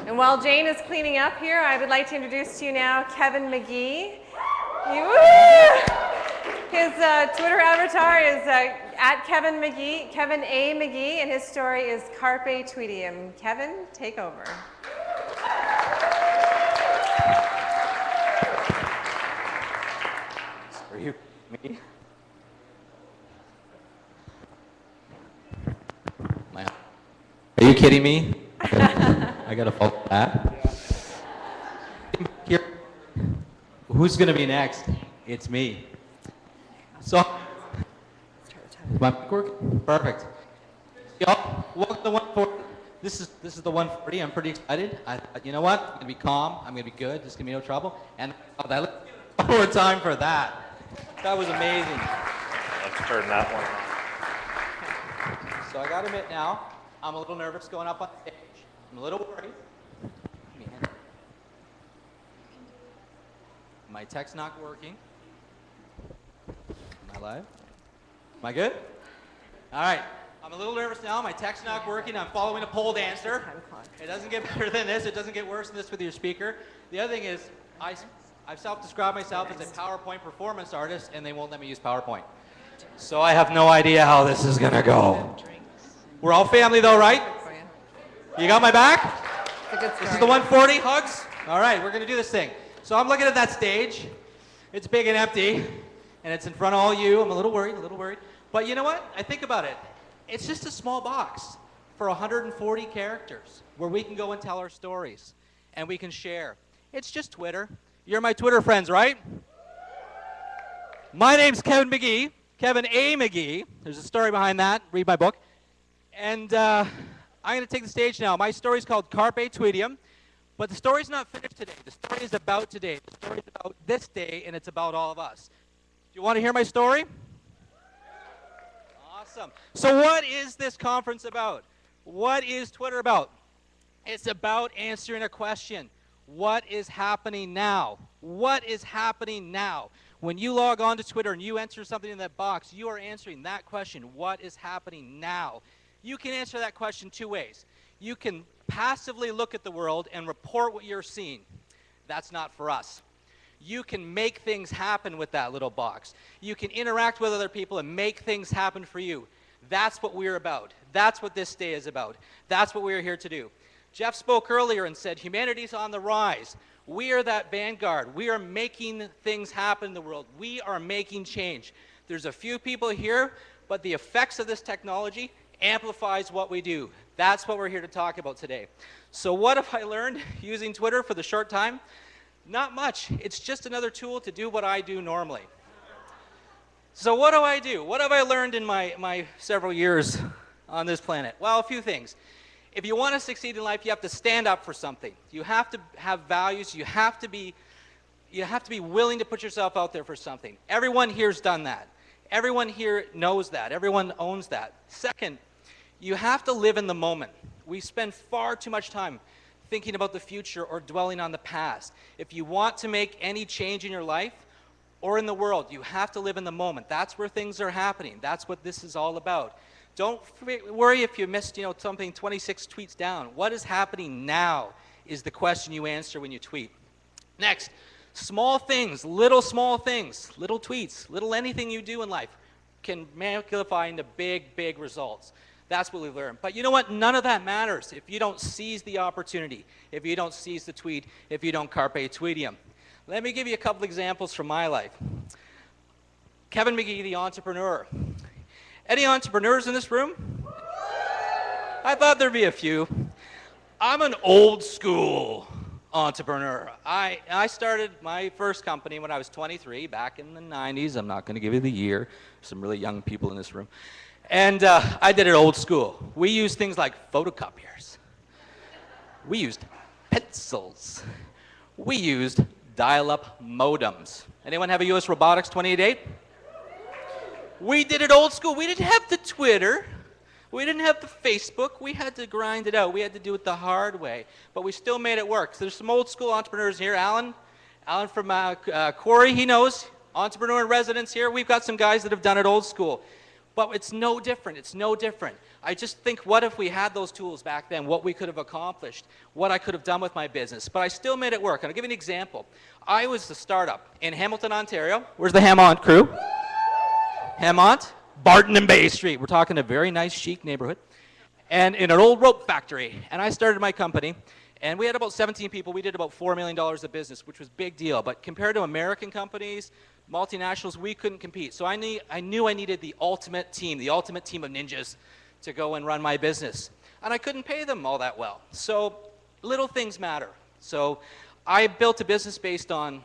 And while Jane is cleaning up here, I would like to introduce to you now Kevin Magee. His Twitter avatar is at Kevin Magee, Kevin A. Magee, and his story is Carpe Tweedium. Kevin, take over. Are you me? Are you kidding me? I gotta follow that. Here, who's gonna be next? It's me. So, is my mic working? Perfect. Y'all, welcome to the 140. This is the 140. I'm pretty excited. I thought, you know what? I'm gonna be calm. I'm gonna be good. There's gonna be no trouble. And let's get one more time for that. That was amazing. Let's turn that one on. So I gotta admit now, I'm a little nervous going up on stage. I'm a little worried. My tech's not working. Am I live? Am I good? All right. I'm a little nervous now. My tech's not working. I'm following a pole dancer. It doesn't get better than this. It doesn't get worse than this with your speaker. The other thing is, I've self-described myself as a PowerPoint performance artist, and they won't let me use PowerPoint. So I have no idea how this is going to go. We're all family, though, right? You got my back? This is the 140 hugs? All right, we're going to do this thing. So I'm looking at that stage. It's big and empty, and it's in front of all you. I'm a little worried. But you know what? I think about it. It's just a small box for 140 characters where we can go and tell our stories, and we can share. It's just Twitter. You're my Twitter friends, right? My name's Kevin Magee, Kevin A. Magee. There's a story behind that. Read my book. And I'm going to take the stage now. My story is called Carpe Tweedium, but the story's not finished today. The story is about today. The story is about this day, and it's about all of us. Do you want to hear my story? Awesome. So what is this conference about? What is Twitter about? It's about answering a question. What is happening now? What is happening now? When you log on to Twitter and you enter something in that box, you are answering that question. What is happening now? You can answer that question two ways. You can passively look at the world and report what you're seeing. That's not for us. You can make things happen with that little box. You can interact with other people and make things happen for you. That's what we're about. That's what this day is about. That's what we're here to do. Jeff spoke earlier and said humanity's on the rise. We are that vanguard. We are making things happen in the world. We are making change. There's a few people here, but the effects of this technology amplifies what we do. That's what we're here to talk about today. So what have I learned using Twitter for the short time? Not much. It's just another tool to do what I do normally. So what do I do? What have I learned in my several years on this planet? Well, a few things. If you want to succeed in life, you have to stand up for something. You have to have values. You have to be willing to put yourself out there for something. Everyone here's done that. Everyone here knows that. Everyone owns that. Second, you have to live in the moment. We spend far too much time thinking about the future or dwelling on the past. If you want to make any change in your life or in the world, you have to live in the moment. That's where things are happening. That's what this is all about. Don't worry if you missed, something 26 tweets down. What is happening now is the question you answer when you tweet. Next, small things, little small things, little tweets, little anything you do in life can magnify into big, big results. That's what we've learned. But you know what? None of that matters if you don't seize the opportunity, if you don't seize the tweet, if you don't carpe tweedium. Let me give you a couple examples from my life. Kevin Magee, the entrepreneur. Any entrepreneurs in this room? I thought there'd be a few. I'm an old school entrepreneur. I started my first company when I was 23, back in the 90s. I'm not going to give you the year. Some really young people in this room. And I did it old school. We used things like photocopiers. We used pencils. We used dial-up modems. Anyone have a US Robotics 2880? We did it old school. We didn't have the Twitter. We didn't have the Facebook. We had to grind it out. We had to do it the hard way. But we still made it work. So there's some old school entrepreneurs here. Alan from Corey, he knows. Entrepreneur in residence here. We've got some guys that have done it old school. But it's no different. It's no different. I just think, what if we had those tools back then, what we could have accomplished, what I could have done with my business. But I still made it work. And I'll give you an example. I was a startup in Hamilton, Ontario. Where's the Hamont crew? Hamont, Barton and Bay Street. We're talking a very nice, chic neighborhood. And in an old rope factory. And I started my company. And we had about 17 people. We did about $4 million of business, which was a big deal. But compared to American companies, multinationals, we couldn't compete. So I knew I needed the ultimate team of ninjas to go and run my business. And I couldn't pay them all that well. So little things matter. So I built a business based on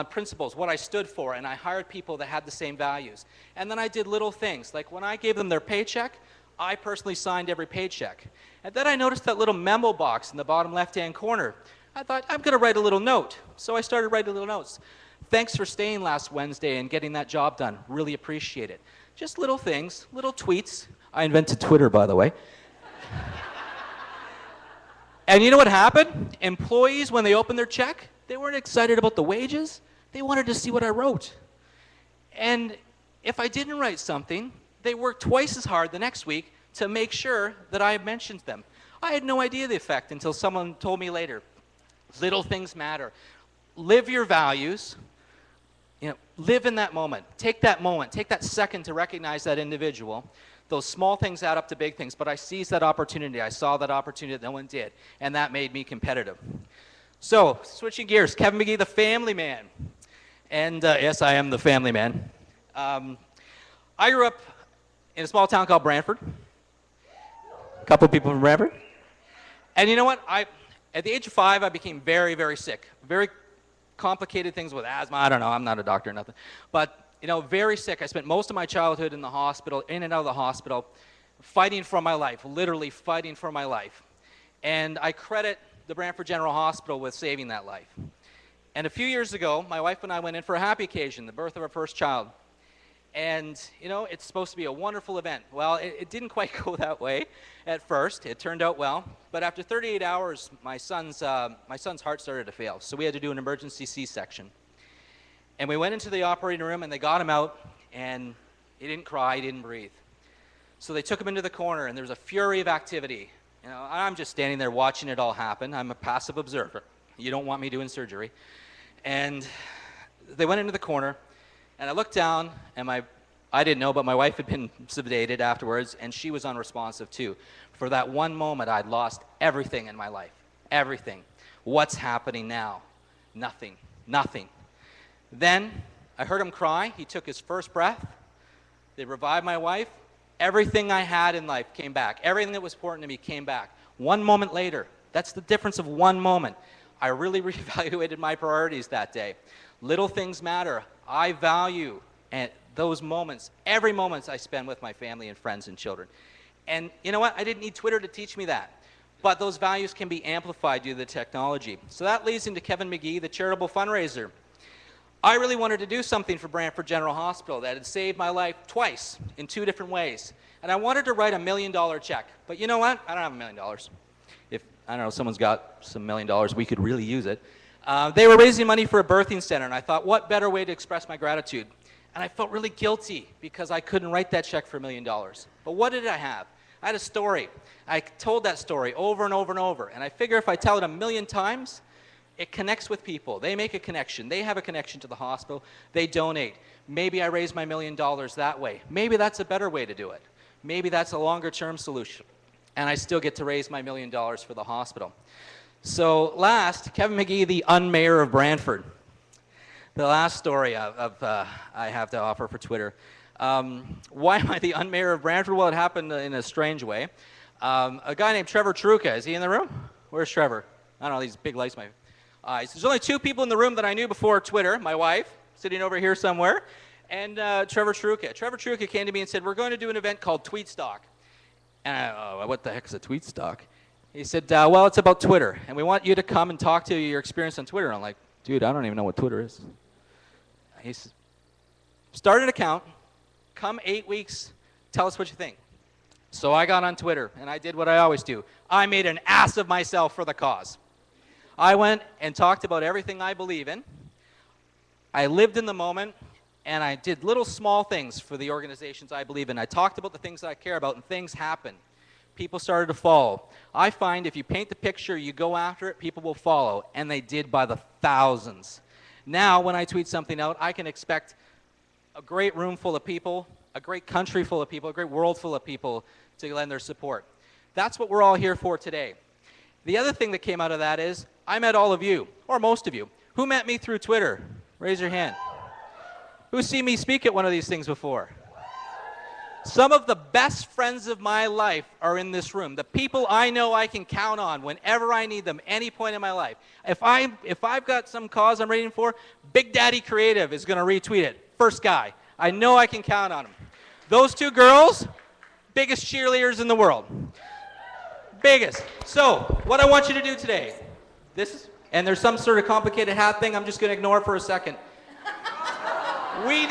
principles, what I stood for, and I hired people that had the same values. And then I did little things, like when I gave them their paycheck, I personally signed every paycheck. And then I noticed that little memo box in the bottom left-hand corner. I thought, I'm going to write a little note. So I started writing little notes. Thanks for staying last Wednesday and getting that job done. Really appreciate it. Just little things, little tweets. I invented Twitter, by the way. And you know what happened? Employees, when they opened their check, they weren't excited about the wages. They wanted to see what I wrote. And if I didn't write something, they worked twice as hard the next week to make sure that I mentioned them. I had no idea the effect until someone told me later. Little things matter. Live your values. Live in that moment. Take that second to recognize that individual. Those small things add up to big things, but I seized that opportunity. I saw that opportunity that no one did, and that made me competitive. So, switching gears, Kevin Magee, the family man. And yes, I am the family man. I grew up in a small town called Brantford. A couple people from Brantford. And you know what? At the age of 5, I became very, very sick. Very complicated things with asthma. I don't know. I'm not a doctor or nothing. But, very sick. I spent most of my childhood in the hospital, in and out of the hospital, fighting for my life, literally fighting for my life. And I credit the Brantford General Hospital with saving that life. And a few years ago, my wife and I went in for a happy occasion, the birth of our first child. And, it's supposed to be a wonderful event. Well, it didn't quite go that way at first. It turned out well. But after 38 hours, my son's heart started to fail. So we had to do an emergency C-section. And we went into the operating room, and they got him out, and he didn't cry, he didn't breathe. So they took him into the corner, and there was a fury of activity. I'm just standing there watching it all happen. I'm a passive observer. You don't want me doing surgery. And they went into the corner, and I looked down, and I didn't know, but my wife had been sedated afterwards, and she was unresponsive too. For that one moment, I'd lost everything in my life. Everything. What's happening now? Nothing. Nothing. Then I heard him cry. He took his first breath. They revived my wife. Everything I had in life came back. Everything that was important to me came back. 1 moment later. That's the difference of 1 moment. I really reevaluated my priorities that day. Little things matter. I value those moments, every moment I spend with my family and friends and children. And you know what? I didn't need Twitter to teach me that. But those values can be amplified due to the technology. So that leads into Kevin Magee, the charitable fundraiser. I really wanted to do something for Brantford General Hospital that had saved my life twice in 2 different ways. And I wanted to write $1 million check. But you know what? I don't have $1 million. If, I don't know, someone's got some $1 million, we could really use it. They were raising money for a birthing center, and I thought, what better way to express my gratitude? And I felt really guilty because I couldn't write that check for $1 million. But what did I have? I had a story. I told that story over and over and over. And I figure if I tell it 1,000,000 times, it connects with people. They make a connection. They have a connection to the hospital. They donate. Maybe I raise my $1 million that way. Maybe that's a better way to do it. Maybe that's a longer-term solution. And I still get to raise my $1 million for the hospital. So last, Kevin Magee, the unmayor of Brantford. The last story I have to offer for Twitter. Why am I the unmayor of Brantford? Well, it happened in a strange way. A guy named Trevor Truca, is he in the room? Where's Trevor? I don't know, these big lights. There's only 2 people in the room that I knew before Twitter. My wife, sitting over here somewhere, and Trevor Truca. Trevor Truca came to me and said, we're going to do an event called Tweetstock. And what the heck is a Tweetstock? He said, well, it's about Twitter, and we want you to come and talk to your experience on Twitter. And I'm like, dude, I don't even know what Twitter is. He said, start an account, come 8 weeks, tell us what you think. So I got on Twitter, and I did what I always do. I made an ass of myself for the cause. I went and talked about everything I believe in. I lived in the moment, and I did little small things for the organizations I believe in. I talked about the things that I care about, and things happened. People started to follow. I find if you paint the picture, you go after it, people will follow, and they did by the thousands. Now, when I tweet something out, I can expect a great room full of people, a great country full of people, a great world full of people to lend their support. That's what we're all here for today. The other thing that came out of that is I met all of you, or most of you. Who met me through Twitter? Raise your hand. Who's seen me speak at one of these things before? Some of the best friends of my life are in this room. The people I know I can count on whenever I need them, any point in my life. If I've got some cause I'm rating for, Big Daddy Creative is going to retweet it. First guy. I know I can count on him. Those two girls, biggest cheerleaders in the world. Biggest. So, what I want you to do today, and there's some sort of complicated hat thing I'm just going to ignore for a second. We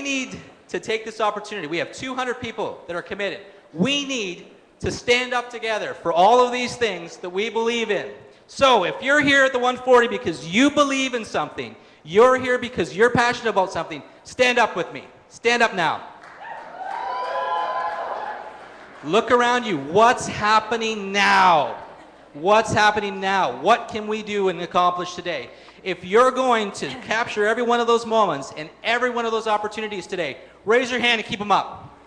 need to take this opportunity. We have 200 people that are committed. We need to stand up together for all of these things that we believe in. So if you're here at the 140 because you believe in something, you're here because you're passionate about something, stand up with me. Stand up now. Look around you. What's happening now? What's happening now? What can we do and accomplish today? If you're going to capture every one of those moments and every one of those opportunities today, raise your hand and keep them up.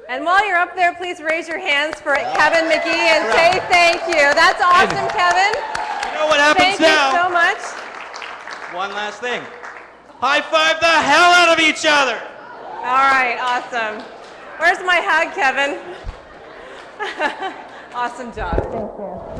And while you're up there, please raise your hands for Kevin Magee and say thank you. That's awesome, Kevin. You know what happens now? Thank you so much. One last thing. High five the hell out of each other. All right, awesome. Where's my hug, Kevin? Awesome job. Thank you.